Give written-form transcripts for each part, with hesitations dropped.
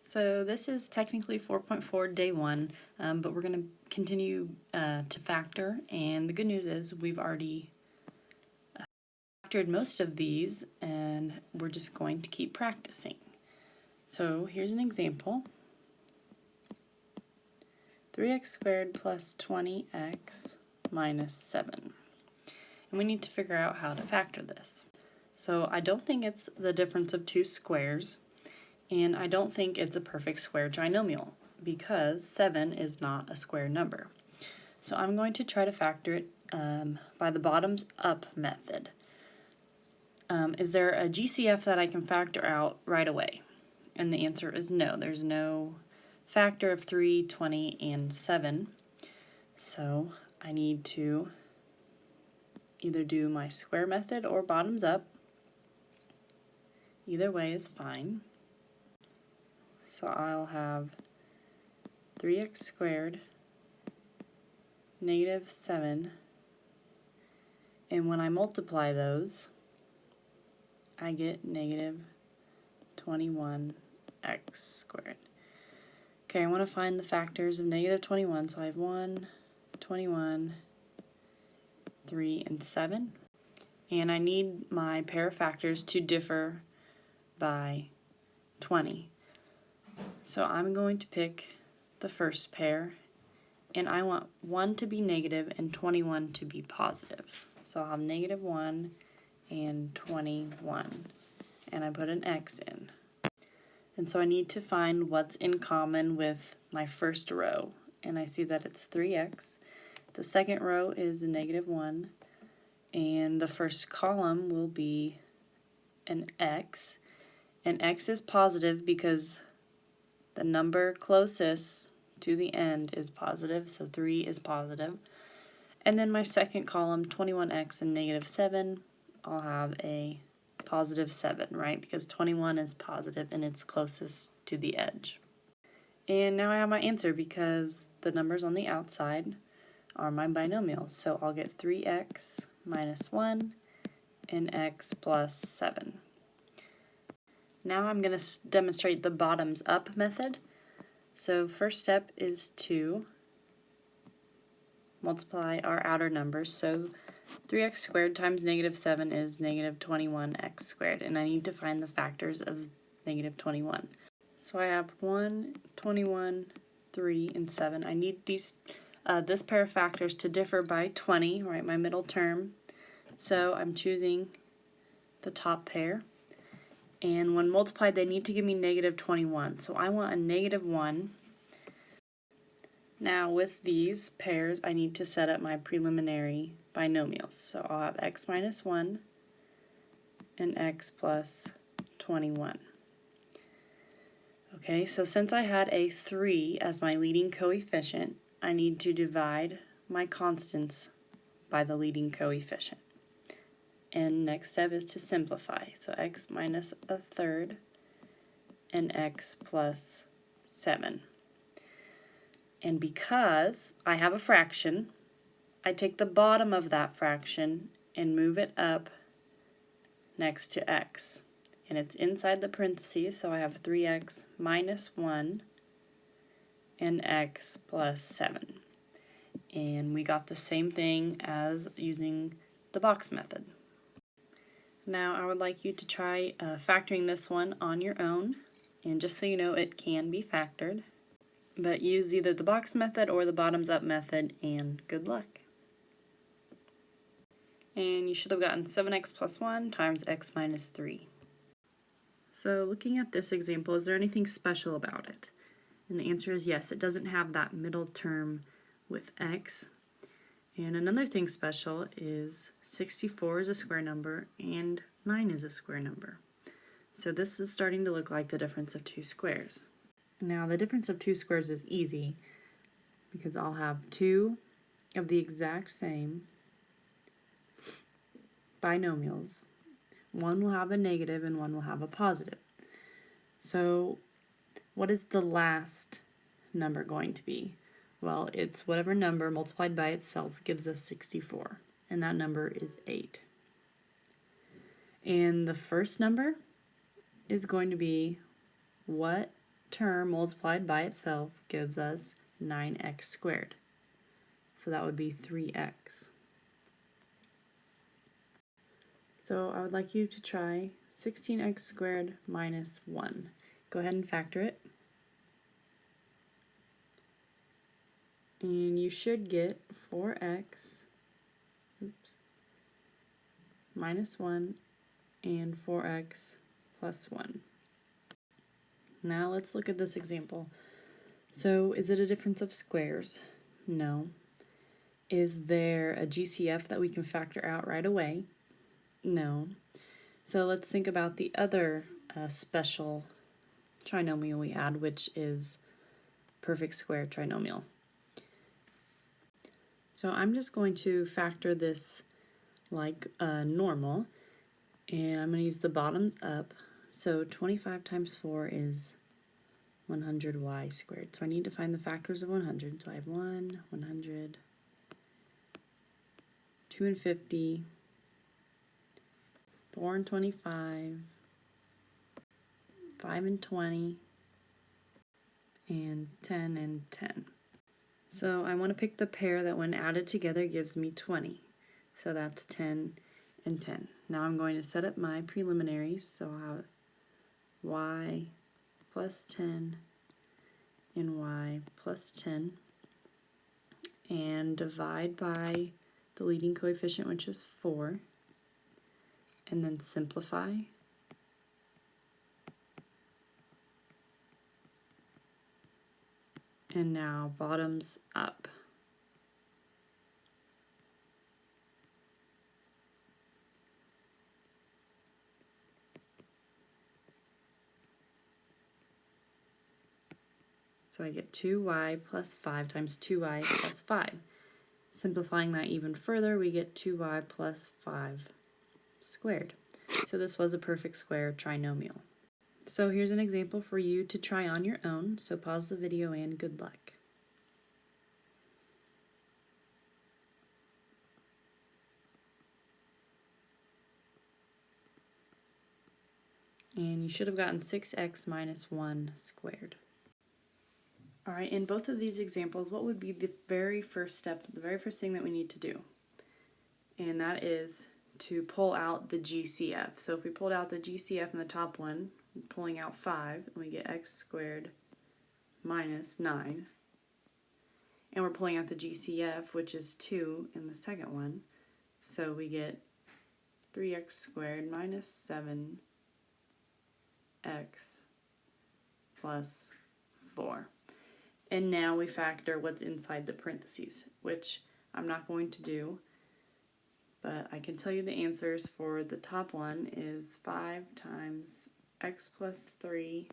So this is technically 4.4 day 1, but we're going to continue to factor, and the good news is we've already factored most of these, and we're just going to keep practicing. So here's an example. 3x squared plus 20x minus 7. And we need to figure out how to factor this. So I don't think it's the difference of two squares, and I don't think it's a perfect square trinomial because 7 is not a square number. So I'm going to try to factor it by the bottoms up method. Is there a GCF that I can factor out right away? And the answer is no. There's no factor of 3, 20, and 7. So I need to either do my square method or bottoms up. Either way is fine. So I'll have 3x squared negative 7, and when I multiply those, I get negative 21x squared. Okay, I want to find the factors of negative 21, so I have 1, 21, 3, and 7. And I need my pair of factors to differ by 20. So I'm going to pick the first pair, and I want 1 to be negative and 21 to be positive. So I'll have negative 1 and 21, and I put an x in. And so I need to find what's in common with my first row, and I see that it's 3x. The second row is a negative 1, and the first column will be an x, and x is positive because the number closest to the end is positive, so 3 is positive. And then my second column, 21x and negative 7, I'll have a positive 7, right? Because 21 is positive and it's closest to the edge. And now I have my answer because the numbers on the outside are my binomials. So I'll get 3x minus 1 and x plus 7. Now I'm going to demonstrate the bottoms up method. So first step is to multiply our outer numbers. So 3x squared times negative 7 is negative 21x squared, and I need to find the factors of negative 21. So I have 1, 21, 3, and 7. I need this pair of factors to differ by 20, right, my middle term. So I'm choosing the top pair. And when multiplied, they need to give me negative 21. So I want a negative 1. Now with these pairs, I need to set up my preliminary binomials. So I'll have x minus 1 and x plus 21. Okay, so since I had a 3 as my leading coefficient, I need to divide my constants by the leading coefficient. And next step is to simplify. So x minus a third and x plus 7. And because I have a fraction, I take the bottom of that fraction and move it up next to x. And it's inside the parentheses, so I have 3x minus 1 and x plus 7. And we got the same thing as using the box method. Now I would like you to try factoring this one on your own, and just so you know, it can be factored, but use either the box method or the bottoms up method, and good luck. And you should have gotten 7x plus 1 times x minus 3. So looking at this example, is there anything special about it? And the answer is yes, it doesn't have that middle term with x. And another thing special is 64 is a square number and 9 is a square number. So this is starting to look like the difference of two squares. Now the difference of two squares is easy because I'll have two of the exact same binomials. One will have a negative and one will have a positive. So what is the last number going to be? Well, it's whatever number multiplied by itself gives us 64, and that number is 8. And the first number is going to be what term multiplied by itself gives us 9x squared. So that would be 3x. So I would like you to try 16x squared minus 1. Go ahead and factor it. And you should get 4x minus 1 and 4x plus 1. Now let's look at this example. So is it a difference of squares? No. Is there a GCF that we can factor out right away? No. So let's think about the other special trinomial we had, which is perfect square trinomial. So I'm just going to factor this like normal, and I'm going to use the bottoms up. So 25 times 4 is 100y squared. So I need to find the factors of 100. So I have 1, 100, 2 and 50, 4 and 25, 5 and 20, and 10 and 10. So I want to pick the pair that when added together gives me 20. So that's 10 and 10. Now I'm going to set up my preliminaries. So I'll have y plus 10 and y plus 10. And divide by the leading coefficient, which is 4. And then simplify. And now bottoms up. So I get 2y plus 5 times 2y plus 5. Simplifying that even further, we get 2y plus 5 squared. So this was a perfect square trinomial. So here's an example for you to try on your own. So pause the video and good luck. And you should have gotten 6x minus 1 squared. All right, in both of these examples, what would be the very first step, the very first thing that we need to do? And that is to pull out the GCF. So if we pulled out the GCF in the top one, pulling out 5, and we get x squared minus 9. And we're pulling out the GCF, which is 2 in the second one. So we get 3x squared minus 7x plus 4. And now we factor what's inside the parentheses, which I'm not going to do, but I can tell you the answers for the top one is 5 times x plus 3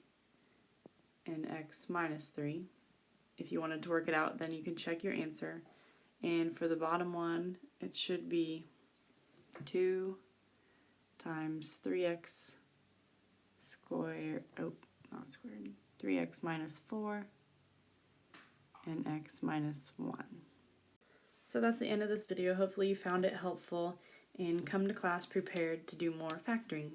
and x minus 3. If you wanted to work it out, then you can check your answer. And for the bottom one, it should be 2 times 3x squared, 3x minus 4 and x minus 1. So that's the end of this video. Hopefully you found it helpful and come to class prepared to do more factoring.